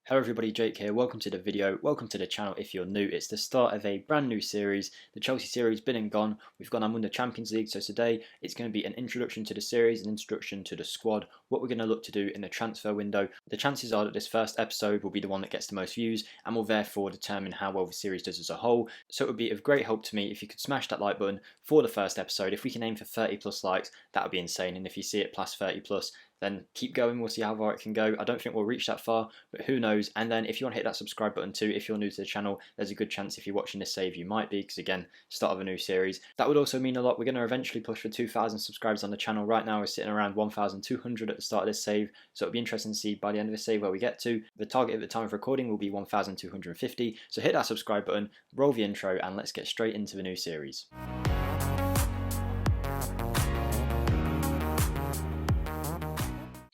Hello everybody, Jake here. Welcome to the video. Welcome to the channel if you're new. It's the start of a brand new series. The Chelsea series been and gone. We've gone and won the Champions League. So today it's going to be an introduction to the series, an introduction to the squad, what we're going to look to do in the transfer window. The chances are that this first episode will be the one that gets the most views and will therefore determine how well the series does as a whole. So it would be of great help to me if you could smash that like button for the first episode. If we can aim for 30 plus likes, that would be insane. And if you see it plus 30 plus, then keep going. We'll see how far it can go. I don't think we'll reach that far, but who knows. And then if you want to hit that subscribe button too, if you're new to the channel, there's a good chance if you're watching this save you might be, because again, start of a new series. That would also mean a lot. We're going to eventually push for 2,000 subscribers on the channel. Right now we're sitting around 1,200 at the start of this save, so it'll be interesting to see by the end of this save where we get to. The target at the time of recording will be 1,250, so hit that subscribe button, roll the intro, and let's get straight into the new series.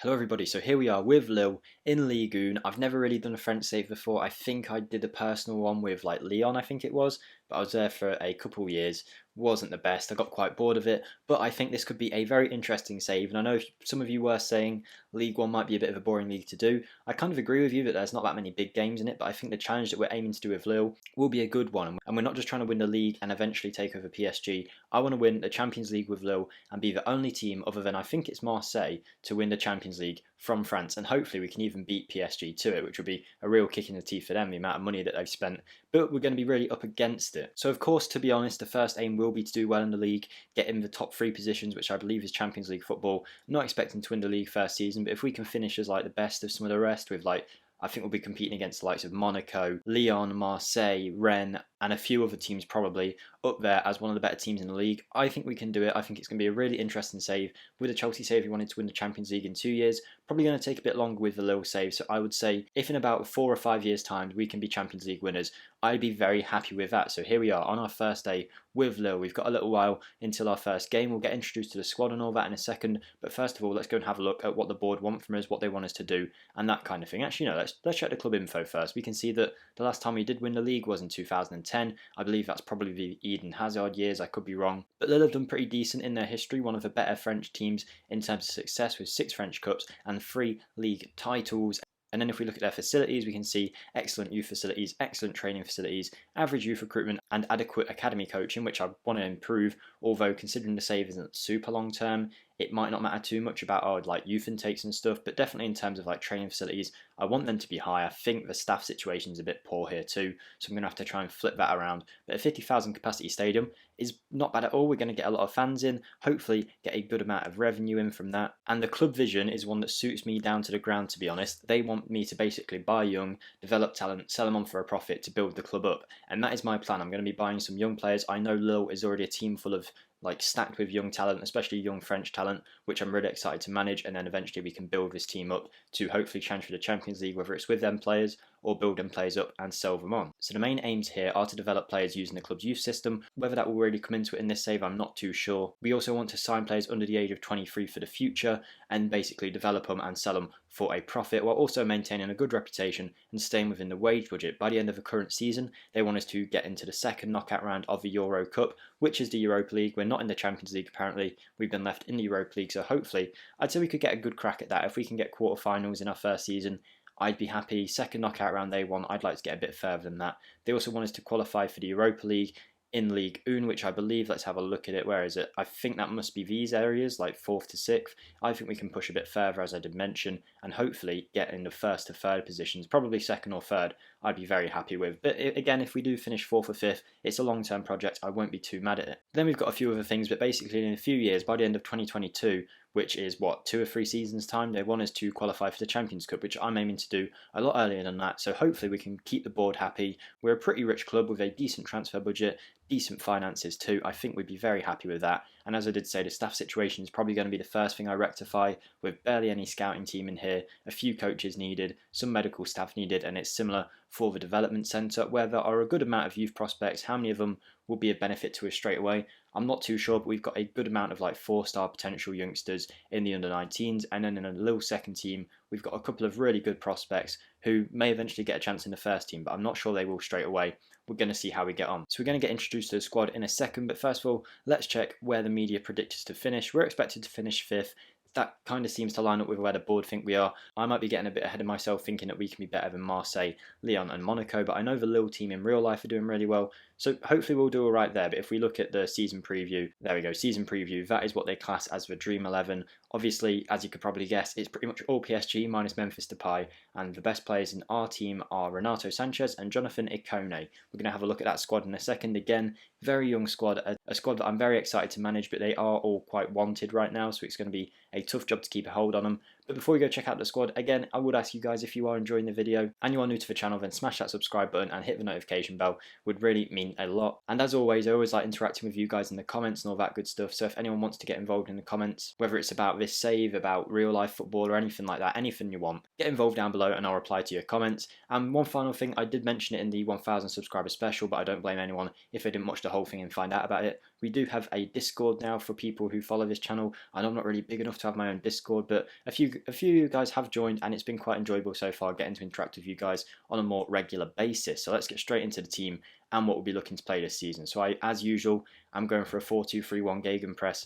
Hello everybody, so here we are with Lille in Ligue 1. I've never really done a French save before. I think I did a personal one with like Lyon, I think it was, but I was there for a couple of years. Wasn't the best, I got quite bored of it, but I think this could be a very interesting save, and I know some of you were saying League 1 might be a bit of a boring league to do. I kind of agree with you that there's not that many big games in it, but I think the challenge that we're aiming to do with Lille will be a good one, and we're not just trying to win the league and eventually take over PSG. I want to win the Champions League with Lille and be the only team other than I think it's Marseille to win the Champions League from France, and hopefully we can even beat PSG to it, which would be a real kick in the teeth for them, the amount of money that they've spent, but we're going to be really up against it. So of course, to be honest, the first aim will be to do well in the league, get in the top 3 positions, which I believe is Champions League football. Not expecting to win the league first season, but if we can finish as like the best of some of the rest, with like, I think we'll be competing against the likes of Monaco, Lyon, Marseille, Rennes, and a few other teams probably up there as one of the better teams in the league. I think we can do it. I think it's going to be a really interesting save. With a Chelsea save, we wanted to win the Champions League in 2 years. Probably going to take a bit longer with the Lille save. So I would say if in about 4 or 5 years' time we can be Champions League winners, I'd be very happy with that. So here we are on our first day with Lille. We've got a little while until our first game. We'll get introduced to the squad and all that in a second. But first of all, let's go and have a look at what the board want from us, what they want us to do, and that kind of thing. Actually, no, let's check the club info first. We can see that the last time we did win the league was in 2010. I believe that's probably the Eden Hazard years, I could be wrong. But Lille have done pretty decent in their history, one of the better French teams in terms of success with 6 French Cups and 3 league titles. And then if we look at their facilities, we can see excellent youth facilities, excellent training facilities, average youth recruitment, and adequate academy coaching, which I want to improve, although considering the save isn't super long term, it might not matter too much about like youth intakes and stuff, but definitely in terms of like training facilities, I want them to be high. I think the staff situation is a bit poor here too, so I'm going to have to try and flip that around. But a 50,000 capacity stadium is not bad at all. We're going to get a lot of fans in, hopefully get a good amount of revenue in from that. And the club vision is one that suits me down to the ground, to be honest. They want me to basically buy young, develop talent, sell them on for a profit to build the club up. And that is my plan. I'm going to be buying some young players. I know Lille is already a team full of like stacked with young talent, especially young French talent, which I'm really excited to manage, and then eventually we can build this team up to hopefully challenge for the Champions League, whether it's with them players or build them players up and sell them on. So the main aims here are to develop players using the club's youth system. Whether that will really come into it in this save, I'm not too sure. We also want to sign players under the age of 23 for the future and basically develop them and sell them for a profit, while also maintaining a good reputation and staying within the wage budget. By the end of the current season, they want us to get into the second knockout round of the Euro Cup, which is the Europa League. We're not in the Champions League apparently, we've been left in the Europa League, so hopefully I'd say we could get a good crack at that. If we can get quarterfinals in our first season, I'd be happy. Second knockout round they won, I'd like to get a bit further than that. They also want us to qualify for the Europa League in Ligue 1, which I believe, let's have a look at it, where is it? I think that must be these areas, like 4th to 6th. I think we can push a bit further, as I did mention, and hopefully get in the 1st to 3rd positions, probably 2nd or 3rd, I'd be very happy with. But again, if we do finish 4th or 5th, it's a long-term project, I won't be too mad at it. Then we've got a few other things, but basically in a few years, by the end of 2022, which is what, 2 or 3 seasons time, they want us to qualify for the Champions Cup, which I'm aiming to do a lot earlier than that, so hopefully we can keep the board happy. We're a pretty rich club with a decent transfer budget, decent finances too. I think we'd be very happy with that, and as I did say, the staff situation is probably going to be the first thing I rectify, with barely any scouting team in here, a few coaches needed, some medical staff needed, and it's similar for the development centre, where there are a good amount of youth prospects. How many of them will be a benefit to us straight away? I'm not too sure, but we've got a good amount of like 4-star potential youngsters in the under-19s, and then in a little second team, we've got a couple of really good prospects who may eventually get a chance in the first team, but I'm not sure they will straight away. We're going to see how we get on. So we're going to get introduced to the squad in a second, but first of all, let's check where the media predict us to finish. We're expected to finish 5th. that kind of seems to line up with where the board think we are. I might be getting a bit ahead of myself thinking that we can be better than Marseille, Lyon and Monaco, but I know the Lille team in real life are doing really well, so hopefully we'll do alright there. But if we look at the season preview, there we go, season preview, that is what they class as the Dream 11. Obviously, as you could probably guess, it's pretty much all PSG minus Memphis Depay, and the best players in our team are Renato Sanchez and Jonathan Ikone. We're going to have a look at that squad in a second. Again, very young squad, a squad that I'm very excited to manage, but they are all quite wanted right now, so it's going to be a tough job to keep a hold on them. But before we go check out the squad, again, I would ask you guys, if you are enjoying the video and you are new to the channel, then smash that subscribe button and hit the notification bell. Would really mean a lot. And as always, I always like interacting with you guys in the comments and all that good stuff, so if anyone wants to get involved in the comments, whether it's about this save, about real life football or anything like that, anything you want, get involved down below and I'll reply to your comments. And one final thing, I did mention it in the 1000 subscriber special, but I don't blame anyone if they didn't watch the whole thing and find out about it. We do have a Discord now for people who follow this channel. I know I'm not really big enough to have my own Discord, but a few of you guys have joined and it's been quite enjoyable so far getting to interact with you guys on a more regular basis. So let's get straight into the team and what we'll be looking to play this season. So as usual, I'm going for a 4-2-3-1 gegenpress.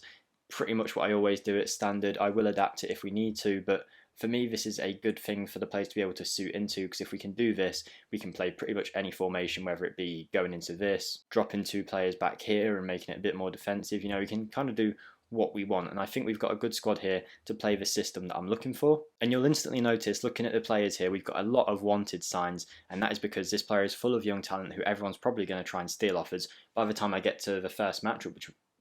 Pretty much what I always do at standard. I will adapt it if we need to, but for me, this is a good thing for the players to be able to suit into, because if we can do this, we can play pretty much any formation, whether it be going into this, dropping 2 players back here and making it a bit more defensive. You know, we can kind of do what we want, and I think we've got a good squad here to play the system that I'm looking for. And you'll instantly notice, looking at the players here, we've got a lot of wanted signs, and that is because this player is full of young talent who everyone's probably going to try and steal offers. By the time I get to the first match,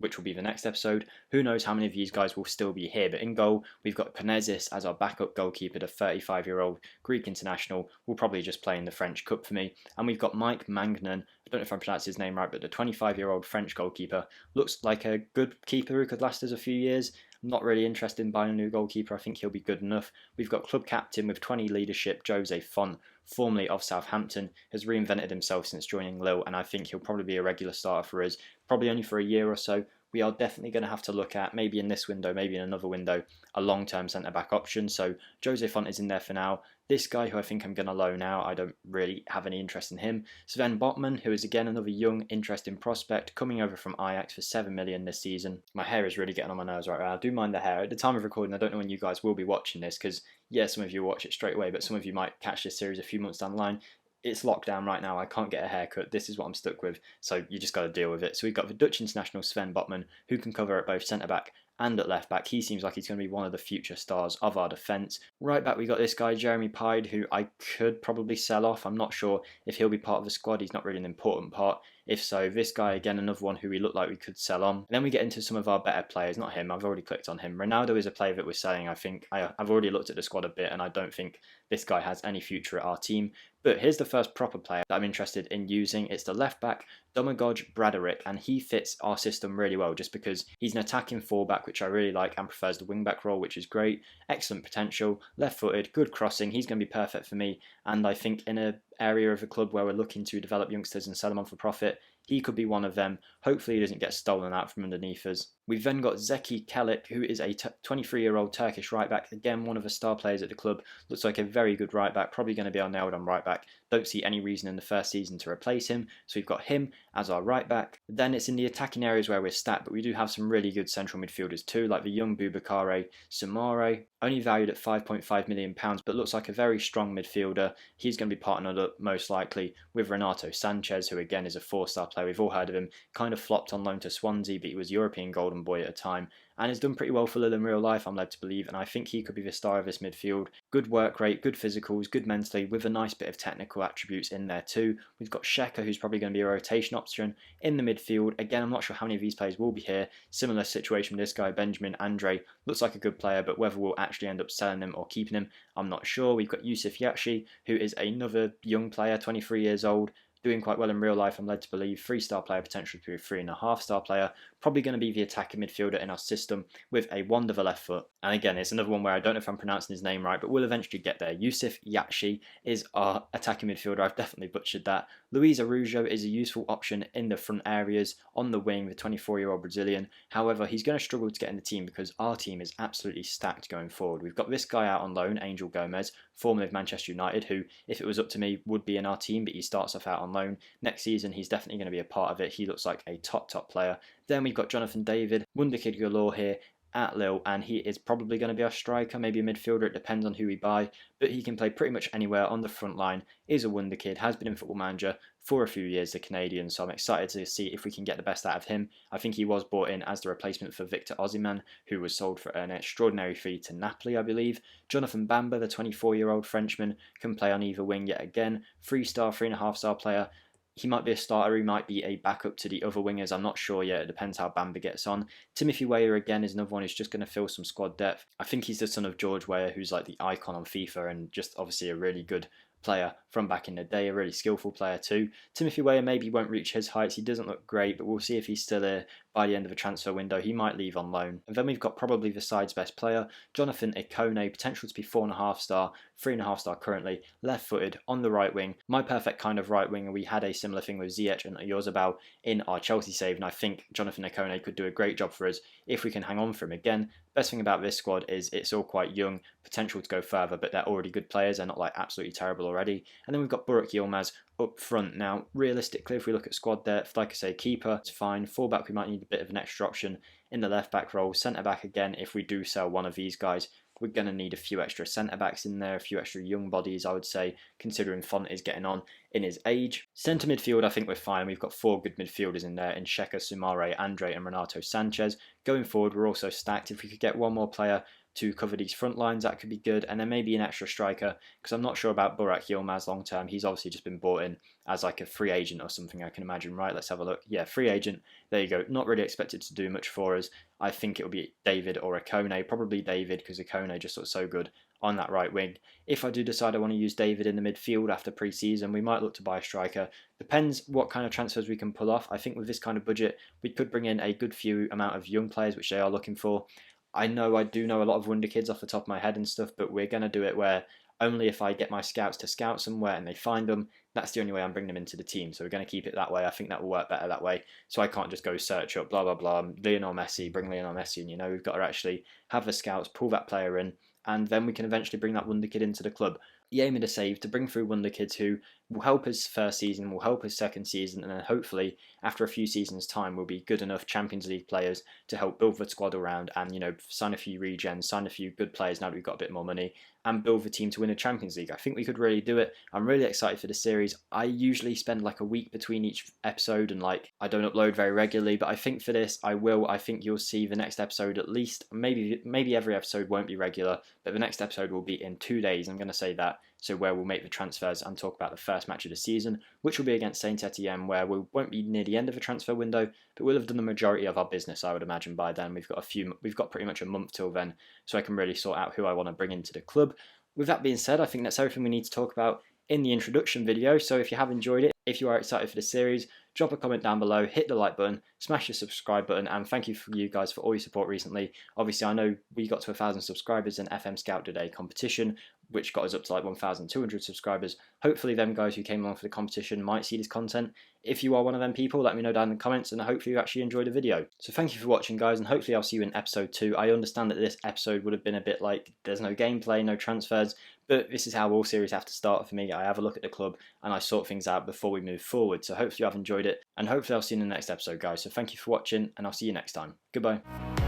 which will be the next episode, who knows how many of these guys will still be here. But in goal, we've got Konezis as our backup goalkeeper, the 35-year-old Greek international, will probably just play in the French Cup for me. And we've got Mike Magnan, I don't know if I'm pronouncing his name right, but the 25-year-old French goalkeeper looks like a good keeper who could last us a few years. I'm not really interested in buying a new goalkeeper. I think he'll be good enough. We've got club captain with 20 leadership, Jose Font, formerly of Southampton, has reinvented himself since joining Lille, and I think he'll probably be a regular starter for us, probably only for a year or so. We are definitely going to have to look at, maybe in this window, maybe in another window, a long-term centre-back option. So Jose Font is in there for now. This guy who I think I'm going to loan out, I don't really have any interest in him. Sven Botman, who is again another young, interesting prospect, coming over from Ajax for 7 million this season. My hair is really getting on my nerves right now. I do mind the hair. At the time of recording, I don't know when you guys will be watching this, because yeah, some of you watch it straight away, but some of you might catch this series a few months down the line. It's lockdown right now. I can't get a haircut. This is what I'm stuck with. So you just got to deal with it. So we've got the Dutch international Sven Botman, who can cover at both centre back and at left back. He seems like he's going to be one of the future stars of our defence. Right back, we got this guy, Jeremy Pide, who I could probably sell off. I'm not sure if he'll be part of the squad. He's not really an important part. If so, this guy, again, another one who we look like we could sell on. And then we get into some of our better players. Not him, I've already clicked on him. Ronaldo is a player that we're selling, I think. I've already looked at the squad a bit, and I don't think this guy has any future at our team. But here's the first proper player that I'm interested in using. It's the left back, Domagoj Braderick, and he fits our system really well just because he's an attacking fullback, which I really like, and prefers the wingback role, which is great. Excellent potential, left-footed, good crossing. He's going to be perfect for me, and I think in an area of a club where we're looking to develop youngsters and sell them on for profit, he could be one of them. Hopefully he doesn't get stolen out from underneath us. We've then got Zeki Kelik, who is a 23-year-old Turkish right back. Again, one of the star players at the club. Looks like a very good right back. Probably going to be our nailed on right back. Don't see any reason in the first season to replace him. So we've got him as our right back. Then it's in the attacking areas where we're stacked, but we do have some really good central midfielders too, like the young Boubakary Soumaré, only valued at £5.5 million, but looks like a very strong midfielder. He's going to be partnered up most likely with Renato Sanchez, who again is a 4-star player. We've all heard of him. Kind of flopped on loan to Swansea, but he was European Golden Boy at a time and has done pretty well for Lille in real life, I'm led to believe, and I think he could be the star of this midfield. Good work rate, good physicals, good mentally, with a nice bit of technical attributes in there too. We've got Sheka, who's probably going to be a rotation option in the midfield. Again, I'm not sure how many of these players will be here. Similar situation with this guy, Benjamin Andre. Looks like a good player, but whether we'll actually end up selling him or keeping him, I'm not sure. We've got Yusuf Yachi, who is another young player, 23 years old, doing quite well in real life, I'm led to believe. 3-star player, potentially to be a 3.5-star player. Probably going to be the attacking midfielder in our system with a wonderful left foot. And again, it's another one where I don't know if I'm pronouncing his name right, but we'll eventually get there. Yusuf Yachi is our attacking midfielder. I've definitely butchered that. Luis Araujo is a useful option in the front areas. On the wing, the 24-year-old Brazilian. However, he's going to struggle to get in the team because our team is absolutely stacked going forward. We've got this guy out on loan, Angel Gomez, formerly of Manchester United, who, if it was up to me, would be in our team, but he starts off out on loan. Next season, he's definitely going to be a part of it. He looks like a top player. Then we've got Jonathan David, wonderkid galore here. at Lille, and he is probably going to be our striker, maybe a midfielder. It depends on who we buy, but he can play pretty much anywhere on the front line. Is a wonder kid, has been in Football Manager for a few years, the Canadian, so I'm excited to see if we can get the best out of him. I think he was brought in as the replacement for Victor Osimhen, who was sold for an extraordinary fee to Napoli, I believe. Jonathan Bamba, the 24-year-old Frenchman, can play on either wing yet again. 3-star, 3.5-star player. He might be a starter, he might be a backup to the other wingers, I'm not sure yet, it depends how Bamba gets on. Timothy Weah again is another one who's just going to fill some squad depth. I think he's the son of George Weah, who's like the icon on FIFA and just obviously a really good player from back in the day, a really skillful player too. Timothy Weah maybe won't reach his heights, he doesn't look great, but we'll see if he's still here by the end of the transfer window. He might leave on loan. And then we've got probably the side's best player, Jonathan Ikone, potential to be 4.5-star, 3.5-star currently, left-footed, on the right wing. My perfect kind of right winger. We had a similar thing with Ziyech and Oyarzabal in our Chelsea save, and I think Jonathan Ikone could do a great job for us if we can hang on for him again. Best thing about this squad is it's all quite young, potential to go further, but they're already good players. They're not like absolutely terrible already. And then we've got Burak Yilmaz up front. Now, realistically, if we look at squad depth, like I say, keeper, it's fine. Fullback, we might need a bit of an extra option in the left-back role. Centre-back, again, if we do sell one of these guys, we're going to need a few extra centre-backs in there, a few extra young bodies, I would say, considering Font is getting on in his age. Centre midfield, I think we're fine. We've got 4 good midfielders in there in Sheka, Sumare, Andre and Renato Sanchez. Going forward, we're also stacked. If we could get one more player to cover these front lines, that could be good. And then maybe an extra striker, because I'm not sure about Burak Yilmaz long term. He's obviously just been bought in as like a free agent or something, I can imagine, right? Let's have a look. Yeah, free agent. There you go. Not really expected to do much for us. I think it'll be David or Ikone. Probably David, because Ikone just looks so good on that right wing. If I do decide I want to use David in the midfield after pre-season, we might look to buy a striker. Depends what kind of transfers we can pull off. I think with this kind of budget, we could bring in a good few amount of young players, which they are looking for. I do know a lot of wonder kids off the top of my head and stuff, but we're going to do it where only if I get my scouts to scout somewhere and they find them, that's the only way I'm bringing them into the team. So we're going to keep it that way. I think that will work better that way. So I can't just go search up, blah, blah, blah, Lionel Messi, bring Lionel Messi in. We've got to actually have the scouts, pull that player in, and then we can eventually bring that wonder kid into the club. The aim of the save to bring through wonder kids who will help us first season, will help us second season, and then hopefully after a few seasons time will be good enough Champions League players to help build the squad around and sign a few regens, sign a few good players now that we've got a bit more money, and build the team to win a Champions League. I think we could really do it. I'm really excited for the series. I usually spend like a week between each episode and I don't upload very regularly, but I think for this I will. I think you'll see the next episode at least. Maybe every episode won't be regular, but the next episode will be in 2 days. I'm going to say that. So where we'll make the transfers and talk about the first match of the season, which will be against Saint Etienne, where we won't be near the end of the transfer window, but we'll have done the majority of our business, I would imagine, by then. We've got pretty much a month till then, so I can really sort out who I want to bring into the club. With that being said, I think that's everything we need to talk about in the introduction video. So if you have enjoyed it, if you are excited for the series, drop a comment down below, hit the like button, smash the subscribe button, and thank you for you guys for all your support recently. Obviously, I know we got to 1,000 subscribers in FM Scout Today competition, which got us up to 1,200 subscribers. Hopefully them guys who came along for the competition might see this content. If you are one of them people, let me know down in the comments, and hopefully you actually enjoyed the video. So thank you for watching, guys, and hopefully I'll see you in episode 2. I understand that this episode would have been a bit there's no gameplay, no transfers, but this is how all series have to start for me. I have a look at the club and I sort things out before we move forward. So hopefully you have enjoyed it, and hopefully I'll see you in the next episode, guys. So thank you for watching, and I'll see you next time. Goodbye.